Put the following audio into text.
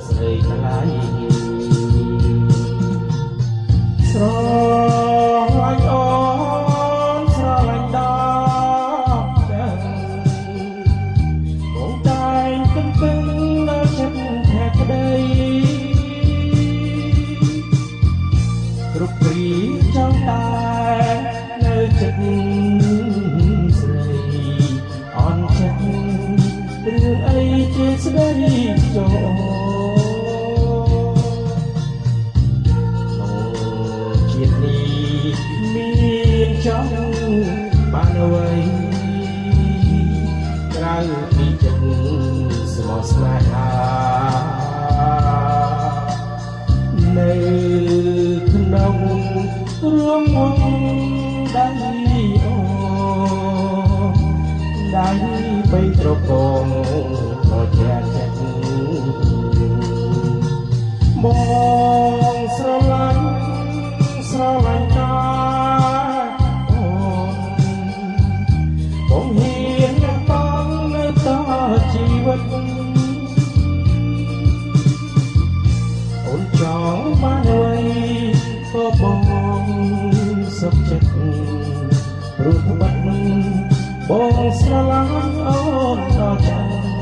ស្រីថ្លៃស្រឡាញ់អូនស្រឡាញ់ដល់ដឹងបងតែងទន្ទឹងដល់ចិត្តแท้ក្តីគ្រប់គ្រាចង់តែនៅចិត្តស្រីអន់ចិត្តរឿងអីជាស្ដីចូលជាតិនេះមានចង់បានអ្វីក្រៅពីចិត្តស្មោះស្នេហានៅក្នុងរួមវងដៃអូដៃបីត្រកងក៏ជាចិត្តបងស្រឡាញ់តាអូនបងហ៊ានបងនៅតជីវិតអូនចង់បានអ្វីក៏បងសុខចិត្តព្រោះបាត់បងស្រឡាញ់អូនដល់ចា